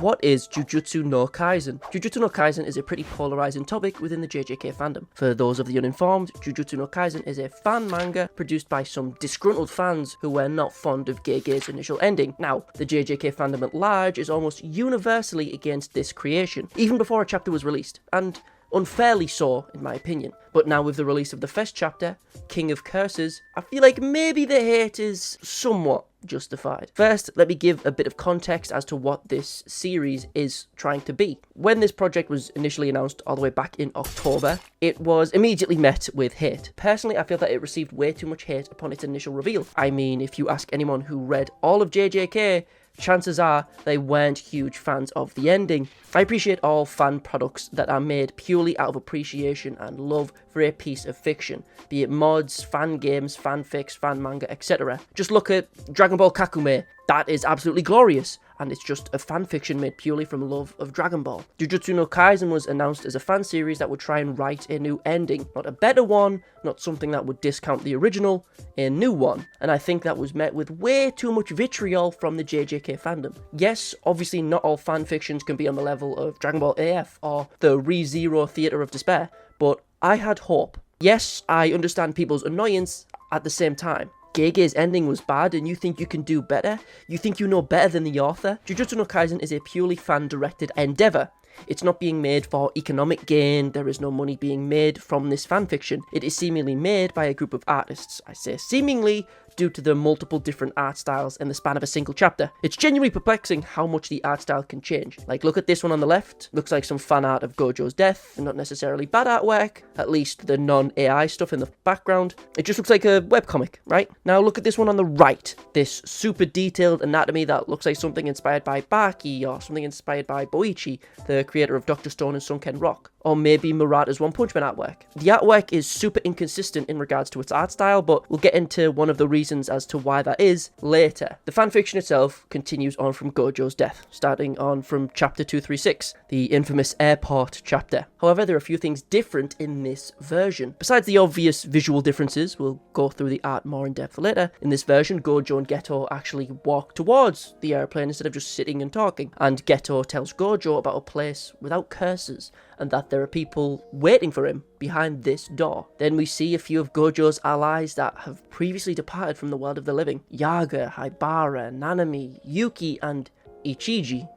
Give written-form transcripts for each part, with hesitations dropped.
What is Jujutsu no Kaisen? Jujutsu no Kaisen is a pretty polarizing topic within the JJK fandom. For those of the uninformed, Jujutsu no Kaisen is a fan manga produced by some disgruntled fans who were not fond of Gege's initial ending. Now, the JJK fandom at large is almost universally against this creation, even before a chapter was released, and unfairly so, in my opinion. But now with the release of the first chapter, King of Curses, I feel like maybe the hate is somewhat justified. First, let me give a bit of context as to what this series is trying to be. When this project was initially announced all the way back in October, it was immediately met with hate. Personally, I feel that it received way too much hate upon its initial reveal. I mean, if you ask anyone who read all of JJK, chances are they weren't huge fans of the ending. I appreciate all fan products that are made purely out of appreciation and love for a piece of fiction, be it mods, fan games, fanfics, fan manga, etc. Just look at Dragon Ball Kakume. That is absolutely glorious, and it's just a fan fiction made purely from love of Dragon Ball. Jujutsu no Kaisen was announced as a fan series that would try and write a new ending. Not a better one, not something that would discount the original, a new one. And I think that was met with way too much vitriol from the JJK fandom. Yes, obviously not all fan fictions can be on the level of Dragon Ball AF or the ReZero Theatre of Despair, but I had hope. Yes, I understand people's annoyance at the same time. Gege's ending was bad and you think you can do better? You think you know better than the author? Jujutsu no Kaisen is a purely fan-directed endeavour. It's not being made for economic gain, there is no money being made from this fanfiction. It is seemingly made by a group of artists. I say seemingly due to the multiple different art styles in the span of a single chapter. It's genuinely perplexing how much the art style can change. Like, look at this one on the left. Looks like some fan art of Gojo's death, not necessarily bad artwork, at least the non-AI stuff in the background. It just looks like a webcomic, right? Now look at this one on the right. This super detailed anatomy that looks like something inspired by Baki or something inspired by Boichi, the creator of Dr. Stone and Sunken Rock. Or maybe Murata's One Punch Man artwork. The artwork is super inconsistent in regards to its art style, but we'll get into one of the reasons as to why that is later. The fanfiction itself continues on from Gojo's death, starting on from chapter 236, the infamous airport chapter. However, there are a few things different in this version. Besides the obvious visual differences, we'll go through the art more in depth later. In this version, Gojo and Geto actually walk towards the airplane instead of just sitting and talking, and Geto tells Gojo about a place without curses, and that there are people waiting for him behind this door. Then we see a few of Gojo's allies that have previously departed from the world of the living. Yaga, Haibara, Nanami, Yuki, and Ichiji.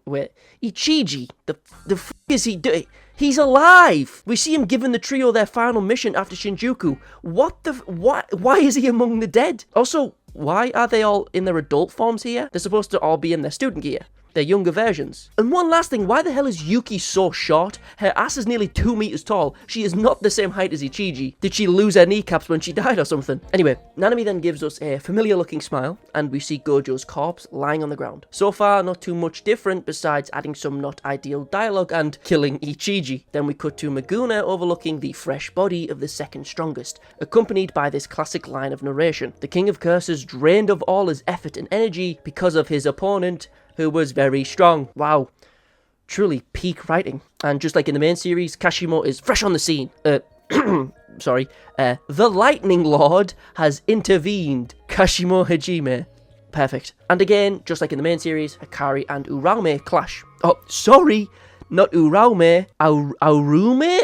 Wait, Ichiji? The f*** is he doing? He's alive! We see him giving the trio their final mission after Shinjuku. Why is he among the dead? Also, why are they all in their adult forms here? They're supposed to all be in their student gear. They're younger versions. And one last thing, why the hell is Yuki so short? Her ass is nearly 2 meters tall. She is not the same height as Ichiji. Did she lose her kneecaps when she died or something? Anyway, Nanami then gives us a familiar looking smile, and we see Gojo's corpse lying on the ground. So far, not too much different besides adding some not ideal dialogue and killing Ichiji. Then we cut to Maguna overlooking the fresh body of the second strongest, accompanied by this classic line of narration. The King of Curses drained of all his effort and energy because of his opponent, who was very strong. Wow. Truly peak writing. And just like in the main series, Kashimo is fresh on the scene. Sorry. The Lightning Lord has intervened. Kashimo Hajime. Perfect. And again, just like in the main series, Hikari and Uraume clash. Oh, sorry. Not Uraume. Aurume?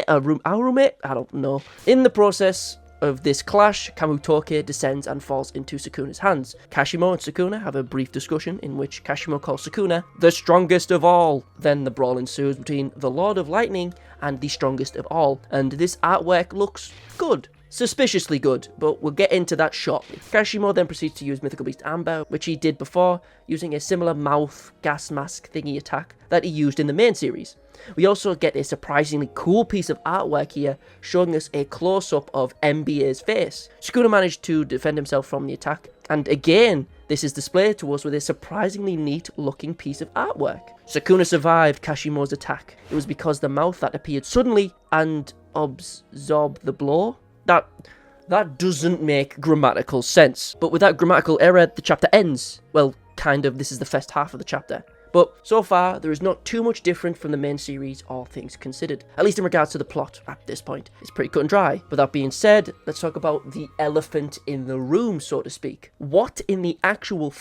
I don't know. In the process of this clash, Kamutoke descends and falls into Sukuna's hands. Kashimo and Sukuna have a brief discussion in which Kashimo calls Sukuna the strongest of all. Then the brawl ensues between the Lord of Lightning and the strongest of all, and this artwork looks good. Suspiciously good, but we'll get into that shortly. Kashimo then proceeds to use Mythical Beast Amber, which he did before, using a similar mouth gas mask thingy attack that he used in the main series. We also get a surprisingly cool piece of artwork here, showing us a close-up of MBA's face. Sukuna managed to defend himself from the attack, and again, this is displayed to us with a surprisingly neat looking piece of artwork. Sukuna survived Kashimo's attack. It was because the mouth that appeared suddenly and absorbed the blow. That doesn't make grammatical sense. But with that grammatical error, the chapter ends. Well, kind of, this is the first half of the chapter. But so far, there is not too much different from the main series, all things considered. At least in regards to the plot at this point. It's pretty cut and dry. But that being said, let's talk about the elephant in the room, so to speak. What in the actual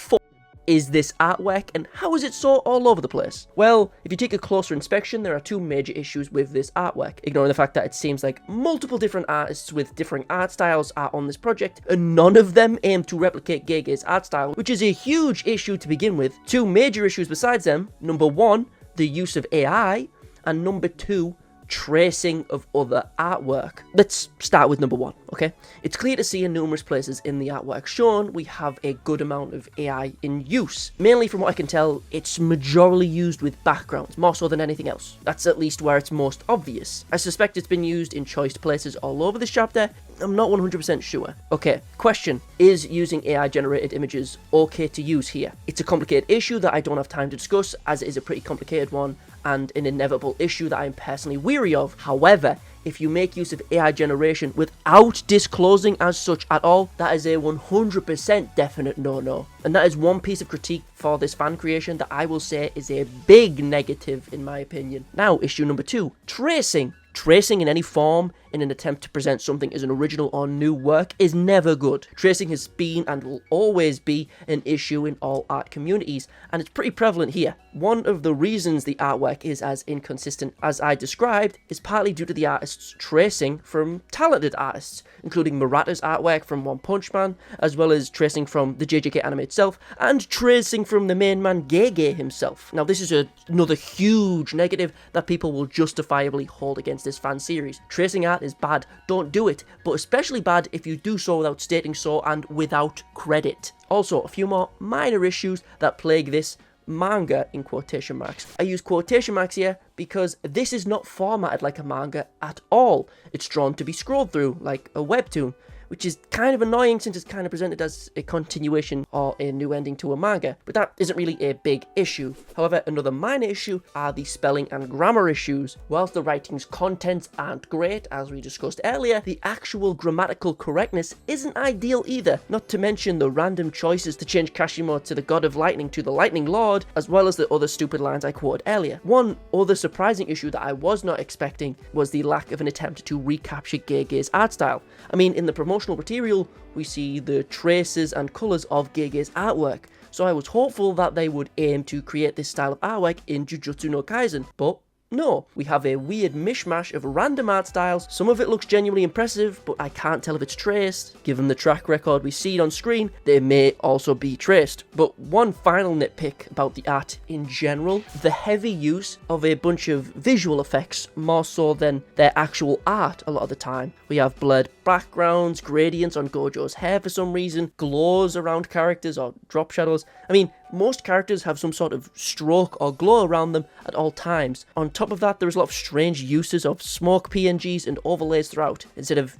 is this artwork, and how is it so all over the place? Well, if you take a closer inspection, there are two major issues with this artwork, ignoring the fact that it seems like multiple different artists with differing art styles are on this project, and none of them aim to replicate Gege's art style, which is a huge issue to begin with. Two major issues besides them: number one, the use of AI, and number two, tracing of other artwork. Let's start with number one, okay? It's clear to see in numerous places in the artwork shown we have a good amount of AI in use. Mainly from what I can tell, it's majorly used with backgrounds, more so than anything else. That's at least where it's most obvious. I suspect it's been used in choice places all over this chapter. I'm not 100% sure. Okay, question. Is using AI generated images okay to use here? It's a complicated issue that I don't have time to discuss, as it is a pretty complicated one and an inevitable issue that I am personally weary of. However, if you make use of AI generation without disclosing as such at all, that is a 100% definite no-no. And that is one piece of critique for this fan creation that I will say is a big negative in my opinion. Now, issue number two, tracing. Tracing in any form in an attempt to present something as an original or new work is never good. Tracing has been and will always be an issue in all art communities, and it's pretty prevalent here. One of the reasons the artwork is as inconsistent as I described is partly due to the artists tracing from talented artists, including Murata's artwork from One Punch Man, as well as tracing from the JJK anime itself, and tracing from the main man Gege himself. Now this is another huge negative that people will justifiably hold against this fan series. Tracing art is bad, don't do it, but especially bad if you do so without stating so and without credit. Also, a few more minor issues that plague this manga in quotation marks. I use quotation marks here because this is not formatted like a manga at all. It's drawn to be scrolled through like a webtoon, which is kind of annoying since it's kind of presented as a continuation or a new ending to a manga, but that isn't really a big issue. However, another minor issue are the spelling and grammar issues. Whilst the writing's contents aren't great, as we discussed earlier, the actual grammatical correctness isn't ideal either, not to mention the random choices to change Kashimo to the god of lightning to the lightning lord, as well as the other stupid lines I quoted earlier. One other surprising issue that I was not expecting was the lack of an attempt to recapture Gege's art style. I mean, in the promotional material, we see the traces and colours of Gege's artwork, so I was hopeful that they would aim to create this style of artwork in Jujutsu no Kaisen, but no, we have a weird mishmash of random art styles. Some of it looks genuinely impressive, but I can't tell if it's traced. Given the track record we see on screen, they may also be traced. But one final nitpick about the art in general, the heavy use of a bunch of visual effects more so than their actual art a lot of the time. We have blurred backgrounds, gradients on Gojo's hair for some reason, glows around characters or drop shadows. I mean, most characters have some sort of stroke or glow around them at all times. On top of that, there is a lot of strange uses of smoke PNGs and overlays throughout, instead of,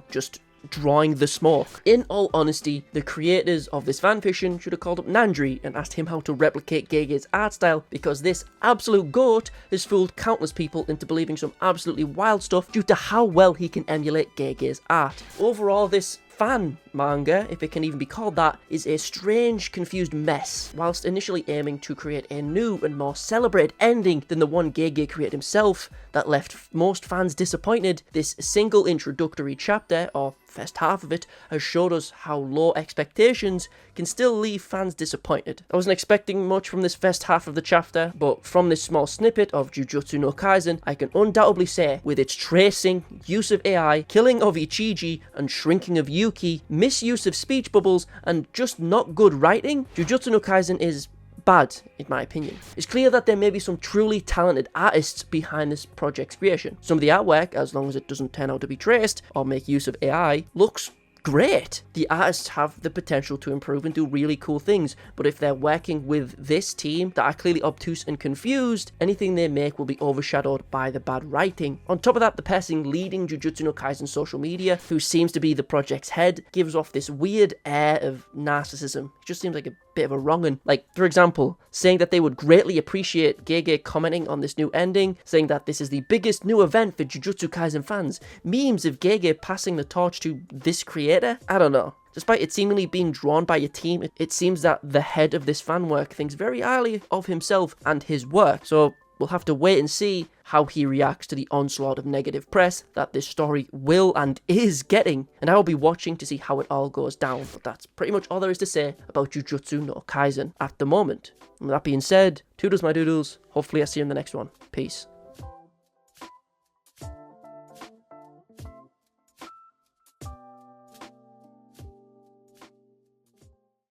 just drawing the smoke. In all honesty, the creators of this fanfiction should have called up Nandri and asked him how to replicate Gege's art style, because this absolute goat has fooled countless people into believing some absolutely wild stuff due to how well he can emulate Gege's art. Overall, this fan manga, if it can even be called that, is a strange, confused mess. Whilst initially aiming to create a new and more celebrated ending than the one Gege created himself that left most fans disappointed, this single introductory chapter, or first half of it, has showed us how low expectations can still leave fans disappointed. I wasn't expecting much from this first half of the chapter, but from this small snippet of Jujutsu no Kaisen, I can undoubtedly say, with its tracing, use of AI, killing of Ichiji, and shrinking of Yuki, misuse of speech bubbles, and just not good writing, Jujutsu no Kaisen is bad, in my opinion. It's clear that there may be some truly talented artists behind this project's creation. Some of the artwork, as long as it doesn't turn out to be traced or make use of AI, looks great. The artists have the potential to improve and do really cool things, but if they're working with this team that are clearly obtuse and confused, anything they make will be overshadowed by the bad writing. On top of that, the person leading Jujutsu no Kaisen social media, who seems to be the project's head, gives off this weird air of narcissism. It just seems like a bit of a wrong'un. Like, for example, saying that they would greatly appreciate Gege commenting on this new ending, saying that this is the biggest new event for Jujutsu Kaisen fans, memes of Gege passing the torch to this creator. I don't know. Despite it seemingly being drawn by a team, it seems that the head of this fan work thinks very highly of himself and his work. So we'll have to wait and see how he reacts to the onslaught of negative press that this story will and is getting, and I will be watching to see how it all goes down. But that's pretty much all there is to say about Jujutsu no Kaisen at the moment. And with that being said, toodles my doodles, hopefully I see you in the next one. Peace.